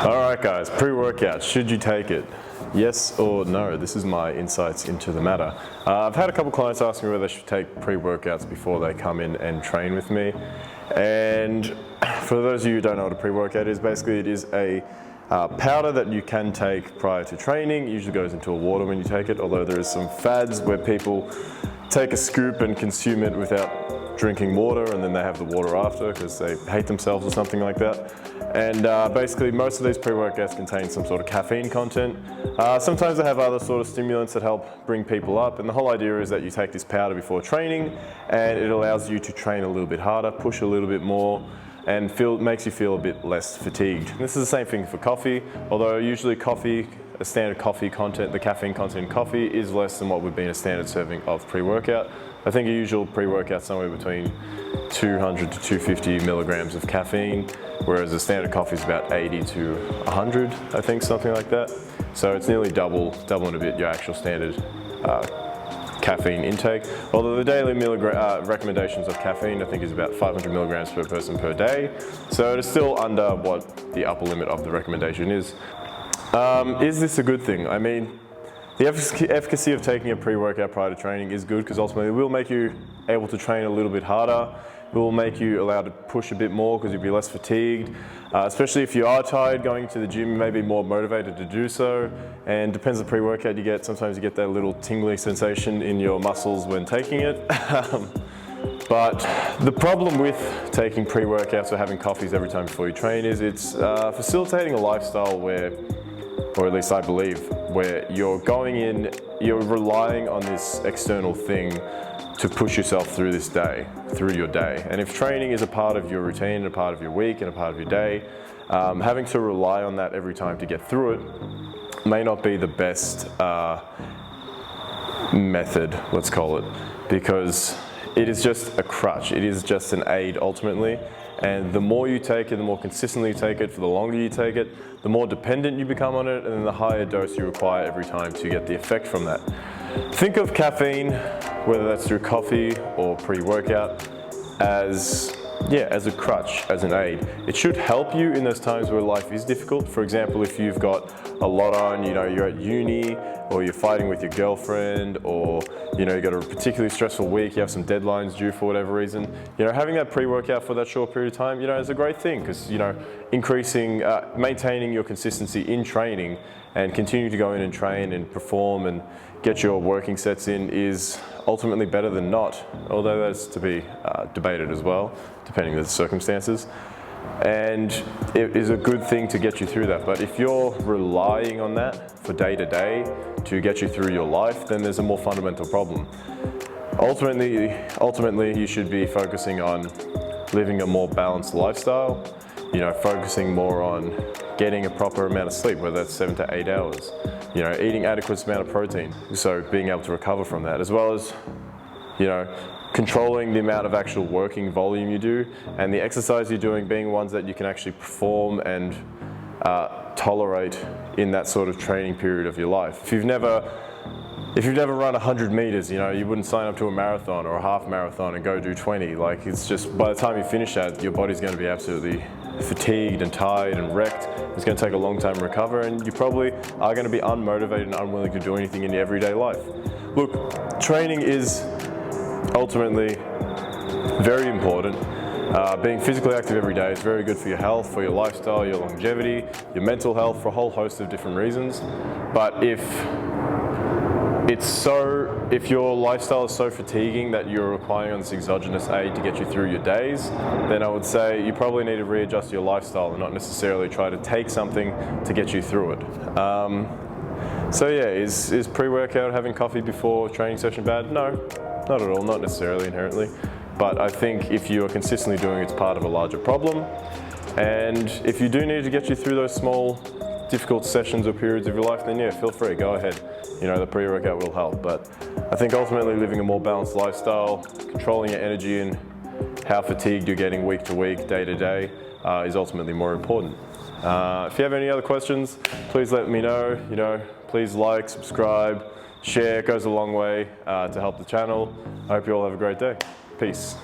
All right, guys, pre-workout, should you take it? Yes or no? This is my insights into the matter. I've had a couple clients ask me whether they should take pre-workouts before they come in and train with me. And for those of you who don't know what a pre-workout is, basically it is a powder that you can take prior to training. It usually goes into a water when you take it, although there is some fads where people take a scoop and consume it without drinking water, and then they have the water after because they hate themselves or something like that. And basically most of these pre-workouts contain some sort of caffeine content. Sometimes they have other sort of stimulants that help bring people up, and the whole idea is that you take this powder before training and it allows you to train a little bit harder, push a little bit more, and makes you feel a bit less fatigued. And this is the same thing for coffee, although usually coffee, a standard coffee content, the caffeine content in coffee is less than what would be in a standard serving of pre-workout. I think a usual pre-workout somewhere between 200 to 250 milligrams of caffeine, whereas a standard coffee is about 80 to 100, I think, something like that. So it's nearly double and a bit your actual standard caffeine intake. Although the daily recommendations of caffeine, I think, is about 500 milligrams per person per day. So it is still under what the upper limit of the recommendation is. Is this a good thing? I mean, the efficacy of taking a pre-workout prior to training is good because ultimately it will make you able to train a little bit harder. It will make you allowed to push a bit more because you'll be less fatigued. Especially if you are tired going to the gym, you may be more motivated to do so. And depends on the pre-workout you get. Sometimes you get that little tingling sensation in your muscles when taking it. But the problem with taking pre-workouts or having coffees every time before you train is it's facilitating a lifestyle where, or at least I believe, where you're going in, you're relying on this external thing to push yourself through your day. And if training is a part of your routine, a part of your week, and a part of your day, having to rely on that every time to get through it may not be the best method, let's call it, because it is just a crutch. It is just an aid ultimately. And the more you take it, the more consistently you take it, for the longer you take it, the more dependent you become on it, and then the higher dose you require every time to get the effect from that. Think of caffeine, whether that's through coffee or pre-workout, as a crutch, as an aid. It should help you in those times where life is difficult. For example, if you've got a lot on, you're at uni, or you're fighting with your girlfriend, or you've got a particularly stressful week, you have some deadlines due for whatever reason, having that pre-workout for that short period of time, is a great thing because, maintaining your consistency in training and continue to go in and train and perform and get your working sets in is ultimately better than not, although that's to be debated as well, depending on the circumstances. And it is a good thing to get you through that. But if you're relying on that for day to day to get you through your life, then there's a more fundamental problem. Ultimately, you should be focusing on living a more balanced lifestyle, focusing more on getting a proper amount of sleep, whether that's 7 to 8 hours, eating adequate amount of protein, so being able to recover from that, as well as, controlling the amount of actual working volume you do, and the exercise you're doing being ones that you can actually perform and tolerate in that sort of training period of your life. If you've never run 100 meters, you wouldn't sign up to a marathon or a half marathon and go do 20. Like, it's just, by the time you finish that, your body's going to be absolutely fatigued and tired and wrecked. It's going to take a long time to recover, and you probably are going to be unmotivated and unwilling to do anything in your everyday life. Look, training is ultimately very important. Being physically active every day is very good for your health, for your lifestyle, your longevity, your mental health, for a whole host of different reasons. But if your lifestyle is so fatiguing that you're relying on this exogenous aid to get you through your days, then I would say you probably need to readjust your lifestyle and not necessarily try to take something to get you through it. So yeah, is pre-workout, having coffee before training session bad? No, not at all, not necessarily inherently. But I think if you are consistently doing it, it's part of a larger problem. And if you do need to get you through those small, difficult sessions or periods of your life, then yeah, feel free, go ahead. The pre-workout will help. But I think ultimately living a more balanced lifestyle, controlling your energy and how fatigued you're getting week to week, day to day, is ultimately more important. If you have any other questions, please let me know. Please like, subscribe, share. It goes a long way to help the channel. I hope you all have a great day. Peace.